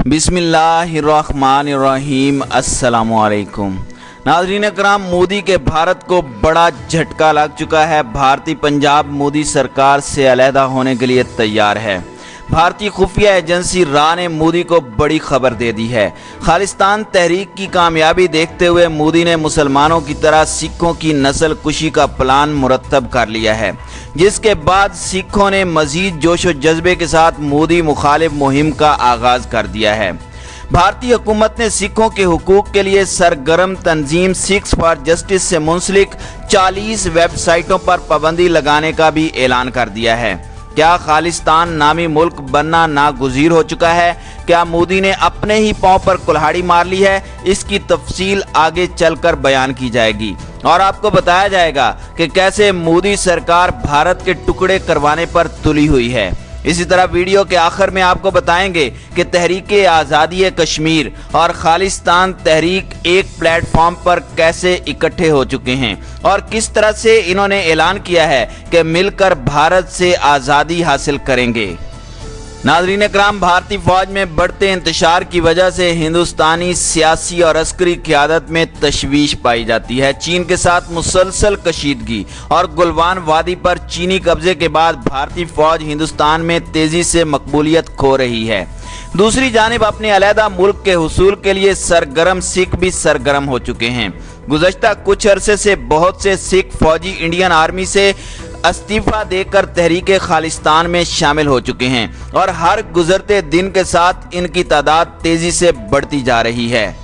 बिस्मिल्लाहिर्रहमानिर्रहीम। अस्सलामुअलैकुम नाज़रीन कराम, मोदी के भारत को बड़ा झटका लग चुका है। भारतीय पंजाब मोदी सरकार से अलहदा होने के लिए तैयार है। भारतीय खुफिया एजेंसी रा ने मोदी को बड़ी खबर दे दी है। खालिस्तान तहरीक की कामयाबी देखते हुए मोदी ने मुसलमानों की तरह सिखों की नस्ल कुशी का प्लान मुरतब कर लिया है, जिसके बाद सिखों ने मजीद जोश व जज्बे के साथ मोदी मुखालिफ मुहिम का आगाज कर दिया है। भारतीय हुकूमत ने सिखों के हुकूक के लिए सरगर्म तंजीम सिक्स फॉर जस्टिस से मुंसलिक 40 वेबसाइटों पर पाबंदी लगाने का भी ऐलान कर दिया है। क्या खालिस्तान नामी मुल्क बनना नागुज़ीर हो चुका है? क्या मोदी ने अपने ही पांव पर कुल्हाड़ी मार ली है? इसकी तफसील आगे चलकर बयान की जाएगी और आपको बताया जाएगा कि कैसे मोदी सरकार भारत के टुकड़े करवाने पर तुली हुई है। इसी तरह वीडियो के आखिर में आपको बताएंगे कि तहरीक आज़ादी कश्मीर और खालिस्तान तहरीक एक प्लेटफॉर्म पर कैसे इकट्ठे हो चुके हैं और किस तरह से इन्होंने ऐलान किया है कि मिलकर भारत से आज़ादी हासिल करेंगे। नाज़रीन कराम, भारतीय फौज में बढ़ते इंतशार की वजह से हिंदुस्तानी सियासी और अस्करी क़यादत में तशवीश पाई जाती है। चीन के साथ मुसलसल कशीदगी और गुलवान वादी पर चीनी कब्जे के बाद भारतीय फौज हिंदुस्तान में तेजी से मकबूलियत खो रही है। दूसरी जानिब अपने अलहदा मुल्क के हुसूल के लिए सरगर्म सिख भी सरगर्म हो चुके हैं। गुज़श्ता कुछ अरसे से बहुत से सिख फौजी इंडियन आर्मी से इस्तीफा देकर तहरीक खालिस्तान में शामिल हो चुके हैं और हर गुजरते दिन के साथ इनकी तादाद तेजी से बढ़ती जा रही है।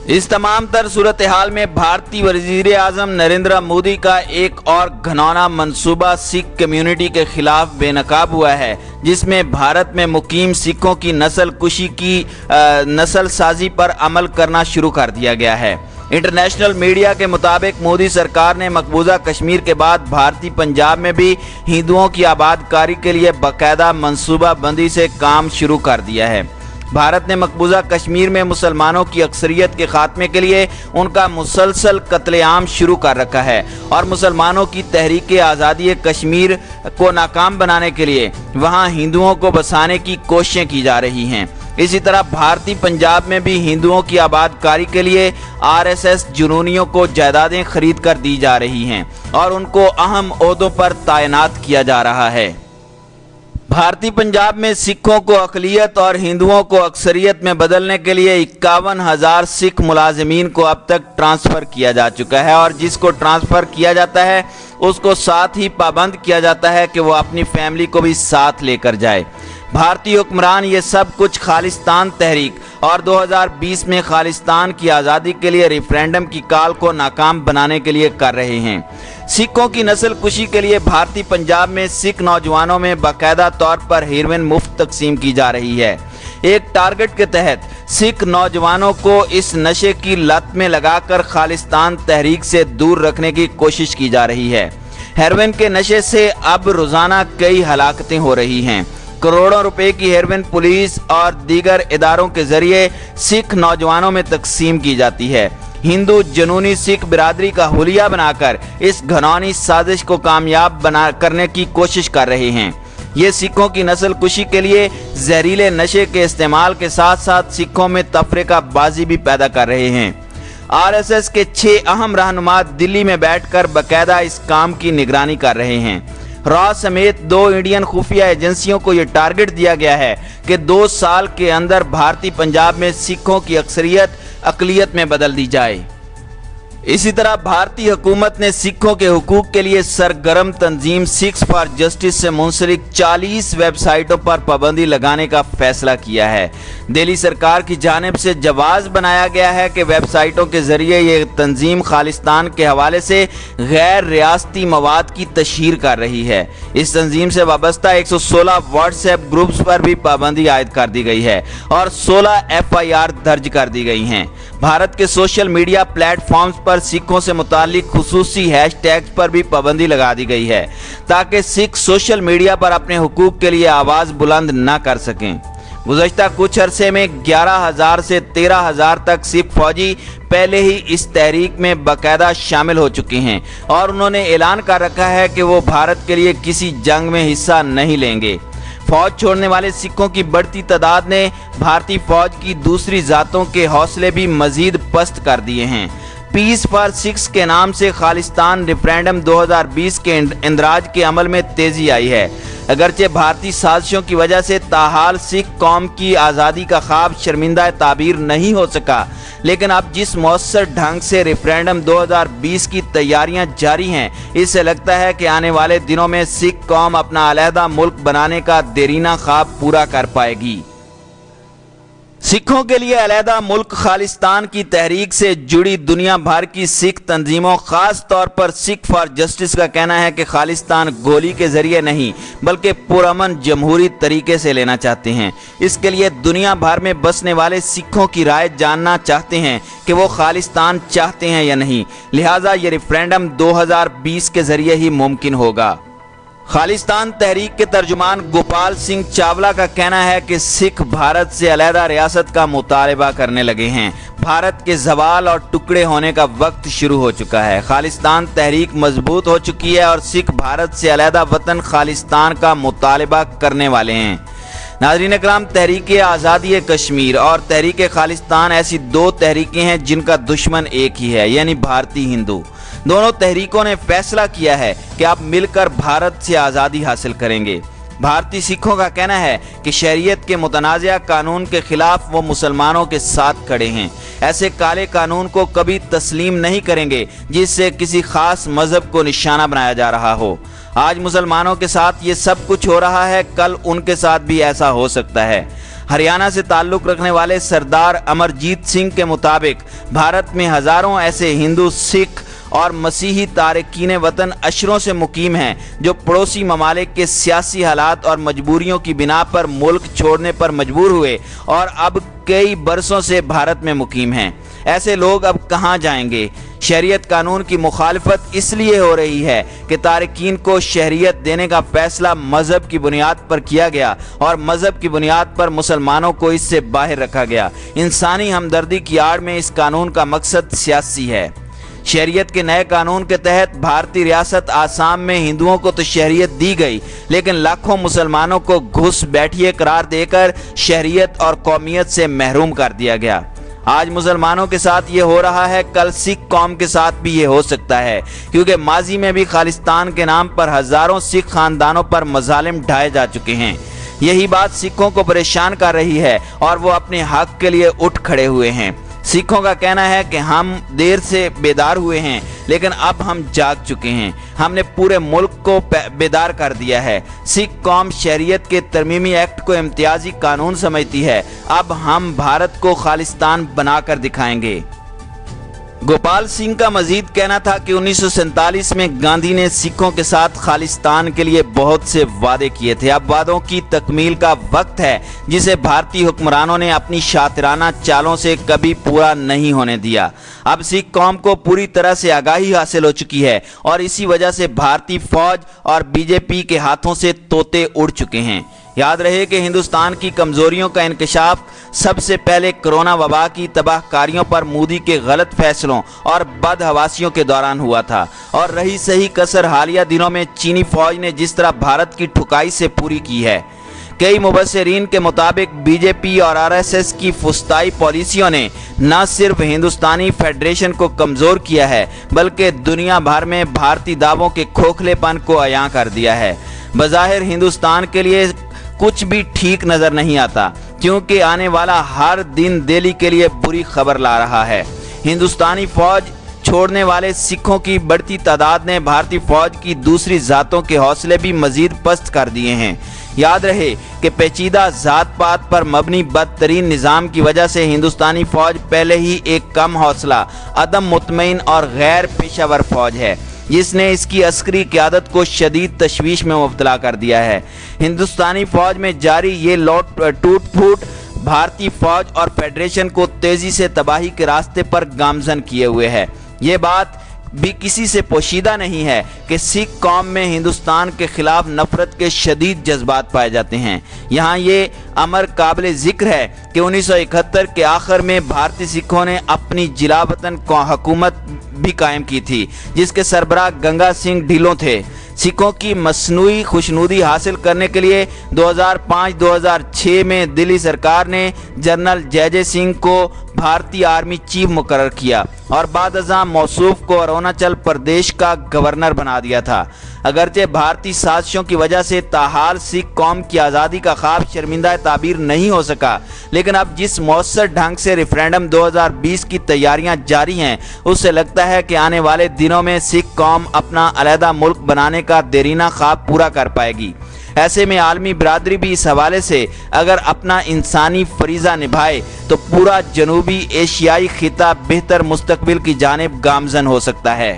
इस तमाम तर सूरत हाल में भारतीय वज़ीर आज़म नरेंद्र मोदी का एक और घिनौना मंसूबा सिख कम्युनिटी के खिलाफ बेनकाब हुआ है, जिसमें भारत में मुकीम सिखों की नस्ल कुशी की नस्ल साजी पर अमल करना शुरू कर दिया गया है। इंटरनेशनल मीडिया के मुताबिक मोदी सरकार ने मकबूजा कश्मीर के बाद भारतीय पंजाब में भी हिंदुओं की आबादकारी के लिए बाकायदा मंसूबा बंदी से काम शुरू कर दिया है। भारत ने मकबूजा कश्मीर में मुसलमानों की अक्सरियत के खात्मे के लिए उनका मुसलसल कत्लेआम शुरू कर रखा है और मुसलमानों की तहरीक आज़ादी कश्मीर को नाकाम बनाने के लिए वहां हिंदुओं को बसाने की कोशिशें की जा रही हैं। इसी तरह भारतीय पंजाब में भी हिंदुओं की आबादकारी के लिए आरएसएस जुनूनियों को जायदादें खरीद कर दी जा रही हैं और उनको अहम ओहदों पर तैनात किया जा रहा है। भारतीय पंजाब में सिखों को अक़लियत और हिंदुओं को अक्सरियत में बदलने के लिए 51,000 सिख मुलाजिमीन को अब तक ट्रांसफ़र किया जा चुका है और जिसको ट्रांसफ़र किया जाता है उसको साथ ही पाबंद किया जाता है कि वो अपनी फैमिली को भी साथ लेकर जाए। भारतीय हुक्मरान ये सब कुछ खालिस्तान तहरीक और 2020 में खालिस्तान की आज़ादी के लिए रेफरेंडम की कॉल को नाकाम बनाने के लिए कर रहे हैं। सिखों की नस्ल कुशी के लिए भारतीय पंजाब में सिख नौजवानों में बाकायदा तौर पर हेरोइन मुफ्त तकसीम की जा रही है। एक टारगेट के तहत सिख नौजवानों को इस नशे की लत में लगाकर खालिस्तान तहरीक से दूर रखने की कोशिश की जा रही है। हेरोइन के नशे से अब रोज़ाना कई हलाकतें हो रही हैं। करोड़ों रुपए की हेरोइन पुलिस और दीगर इदारों के जरिए सिख नौजवानों में तकसीम की जाती है। हिंदू जनूनी सिख बिरादरी का हुलिया बनाकर इस घिनौनी साजिश को कामयाब करने की कोशिश कर रहे हैं। ये सिखों की नस्ल कुशी के लिए जहरीले नशे के इस्तेमाल के साथ साथ सिखों में तफरीका बाजी भी पैदा कर रहे हैं। आरएसएस के 6 अहम रहनुमा दिल्ली में बैठकर बाकायदा इस काम की निगरानी कर रहे हैं। रॉ समेत 2 इंडियन खुफिया एजेंसियों को यह टारगेट दिया गया है कि 2 साल के अंदर भारतीय पंजाब में सिखों की अक्सरियत अक़लियत में बदल दी जाए। इसी तरह भारतीय हुकूमत ने सिखों के हुकूक के लिए सरगर्म तंजीम सिक्स फॉर जस्टिस से मुंसलिक 40 वेबसाइटों पर पाबंदी लगाने का फैसला किया है। दिल्ली सरकार की जानिब से जवाज़ बनाया गया है कि वेबसाइटों के जरिए ये तंजीम खालिस्तान के हवाले से गैर रियासती मवाद की तशहीर कर रही है। इस तंजीम से वाबस्ता 116 व्हाट्सएप ग्रुप्स पर भी पाबंदी आयद कर दी गई है और 16 FIR दर्ज कर दी गई हैं। भारत के सोशल मीडिया प्लेटफॉर्म्स पर सिखों से मुतालिक खुसूसी हैशटैग्स पर भी पाबंदी लगा दी गई है ताकि सिख सोशल मीडिया पर अपने हुकूक के लिए आवाज़ बुलंद न कर सकें। गुज़श्ता कुछ अरसे में 11,000 से 13,000 तक सिख फौजी पहले ही इस तहरीक में बाकायदा शामिल हो चुके हैं और उन्होंने ऐलान कर रखा है कि वो भारत के लिए किसी जंग में हिस्सा नहीं लेंगे। फौज छोड़ने वाले सिखों की बढ़ती तादाद ने भारतीय फौज की दूसरी जातों के हौसले भी मजीद पस्त कर दिए हैं। पीस फॉर सिक्स के नाम से खालिस्तान रेफरेंडम 2020 के इंदराज के अमल में तेजी आई है। अगरचे भारतीय साजिशों की वजह से ताहाल सिख कौम की आज़ादी का ख्वाब शर्मिंदा ताबीर नहीं हो सका, लेकिन अब जिस मौसर ढंग से रेफरेंडम 2020 की तैयारियां जारी हैं, इससे लगता है कि आने वाले दिनों में सिख कौम अपना अलहदा मुल्क बनाने का देरीना ख्वाब पूरा कर पाएगी। सिखों के लिए अलहदा मुल्क खालिस्तान की तहरीक से जुड़ी दुनिया भर की सिख तंजीमों, खास तौर पर सिख फॉर जस्टिस का कहना है कि खालिस्तान गोली के जरिए नहीं बल्कि पुरअमन जमहूरी तरीके से लेना चाहते हैं। इसके लिए दुनिया भर में बसने वाले सिखों की राय जानना चाहते हैं कि वो खालिस्तान चाहते हैं या नहीं, लिहाजा ये रेफरेंडम 2020 के जरिए ही मुमकिन होगा। खालिस्तान तहरीक के तर्जुमान गोपाल सिंह चावला का कहना है कि सिख भारत से अलहदा रियासत का मुतालबा करने लगे हैं। भारत के जवाल और टुकड़े होने का वक्त शुरू हो चुका है। खालिस्तान तहरीक मजबूत हो चुकी है और सिख भारत से अलहदा वतन खालिस्तान का मुतालबा करने वाले हैं। नाज़रीन इकराम, तहरीक आज़ादी कश्मीर और तहरीक खालिस्तान ऐसी दो तहरीकें हैं जिनका दुश्मन एक ही है, यानी भारतीय हिंदू। दोनों तहरीकों ने फैसला किया है कि आप मिलकर भारत से आज़ादी हासिल करेंगे। भारतीय सिखों का कहना है कि शरीयत के मुतनाज़ा कानून के खिलाफ वो मुसलमानों के साथ खड़े हैं। ऐसे काले कानून को कभी तस्लीम नहीं करेंगे जिससे किसी खास मजहब को निशाना बनाया जा रहा हो। आज मुसलमानों के साथ ये सब कुछ हो रहा है, कल उनके साथ भी ऐसा हो सकता है। हरियाणा से ताल्लुक़ रखने वाले सरदार अमरजीत सिंह के मुताबिक भारत में हज़ारों ऐसे हिंदू, सिख और मसीही तारकीन वतन अशरों से मुकीम हैं जो पड़ोसी ममालिक के सियासी हालात और मजबूरियों की बिना पर मुल्क छोड़ने पर मजबूर हुए और अब कई बरसों से भारत में मुकीम हैं। ऐसे लोग अब कहाँ जाएंगे? शरीयत कानून की मुखालफत इसलिए हो रही है कि तारकीन को शहरियत देने का फैसला मजहब की बुनियाद पर किया गया और मजहब की बुनियाद पर मुसलमानों को इससे बाहर रखा गया। इंसानी हमदर्दी की आड़ में इस कानून का मकसद सियासी है। शरीयत के नए कानून के तहत भारतीय रियासत आसाम में हिंदुओं को तो शहरियत दी गई, लेकिन लाखों मुसलमानों को घुस बैठिए करार देकर शहरियत और कौमियत से महरूम कर दिया गया। आज मुसलमानों के साथ ये हो रहा है, कल सिख कौम के साथ भी ये हो सकता है, क्योंकि माजी में भी खालिस्तान के नाम पर हजारों सिख खानदानों पर मजालिम ढाए जा चुके हैं। यही बात सिखों को परेशान कर रही है और वो अपने हक के लिए उठ खड़े हुए हैं। सिखों का कहना है कि हम देर से बेदार हुए हैं, लेकिन अब हम जाग चुके हैं। हमने पूरे मुल्क को बेदार कर दिया है। सिख कौम शरीयत के तरमीमी एक्ट को इम्तियाजी कानून समझती है। अब हम भारत को खालिस्तान बनाकर दिखाएंगे। गोपाल सिंह का मजीद कहना था कि 1947 में गांधी ने सिखों के साथ खालिस्तान के लिए बहुत से वादे किए थे। अब वादों की तकमील का वक्त है, जिसे भारतीय हुक्मरानों ने अपनी शातिराना चालों से कभी पूरा नहीं होने दिया। अब सिख कौम को पूरी तरह से आगाही हासिल हो चुकी है और इसी वजह से भारतीय फौज और बीजेपी के हाथों से तोते उड़ चुके हैं। याद रहे कि हिंदुस्तान की कमजोरियों का इंकशाफ सबसे पहले कोरोना वबा की तबाहकारियों पर मोदी के गलत फैसलों और बदहवासियों के दौरान हुआ था, और रही सही कसर हालिया दिनों में चीनी फौज ने जिस तरह भारत की ठुकाई से पूरी की है। कई मुबस्सिरीन के मुताबिक बीजेपी और आरएसएस की फुस्ताई पॉलिसियों ने न सिर्फ हिंदुस्तानी फेडरेशन को कमज़ोर किया है, बल्कि दुनिया भर में भारतीय दावों के खोखलेपन को अयां कर दिया है। बज़ाहिर हिंदुस्तान के लिए कुछ भी ठीक नज़र नहीं आता, क्योंकि आने वाला हर दिन दिल्ली के लिए बुरी खबर ला रहा है। हिंदुस्तानी फौज छोड़ने वाले सिखों की बढ़ती तादाद ने भारतीय फौज की दूसरी जातों के हौसले भी मजीद पस्त कर दिए हैं। याद रहे कि पेचीदा जात पात पर मबनी बदतरीन निज़ाम की वजह से हिंदुस्तानी फौज पहले ही एक कम हौसला, अदम मुतमईन और गैर पेशावर फौज है, जिसने इसकी अस्करी क़यादत को शदीद तशवीश में मुब्तला कर दिया है। हिंदुस्तानी फौज में जारी ये टूट फूट भारतीय फौज और फेडरेशन को तेज़ी से तबाही के रास्ते पर गामजन किए हुए है। ये बात भी किसी से पोशीदा नहीं है कि सिख कौम में हिंदुस्तान के खिलाफ नफरत के शदीद जज्बात पाए जाते हैं। यहाँ ये अमर काबिल ज़िक्र है कि 1971 के आखिर में भारतीय सिखों ने अपनी जिला वतन हुकूमत भी कायम की थी, जिसके सरबराह गंगा सिंह ढिल्लों थे। सिखों की मसनूई खुशनुदी हासिल करने के लिए 2005-2006 में दिल्ली सरकार ने जनरल जय सिंह को भारतीय आर्मी चीफ मुकर्रर किया और बाद अज़ां मौसूफ को अरुणाचल प्रदेश का गवर्नर बना दिया था। अगरचे भारतीय साजिशों की वजह से ताहाल सिख कौम की आज़ादी का ख्वाब शर्मिंदा ताबीर नहीं हो सका, लेकिन अब जिस मौसर ढंग से रेफरेंडम 2020 की तैयारियां जारी हैं, उससे लगता है कि आने वाले दिनों में सिख कौम अपना अलहदा मुल्क बनाने का देरीना ख्वाब पूरा कर पाएगी। ऐसे में आलमी बिरादरी भी इस हवाले से अगर अपना इंसानी फरीज़ा निभाए तो पूरा जनूबी एशियाई खिता बेहतर मुस्तकबिल की जानिब गामजन हो सकता है।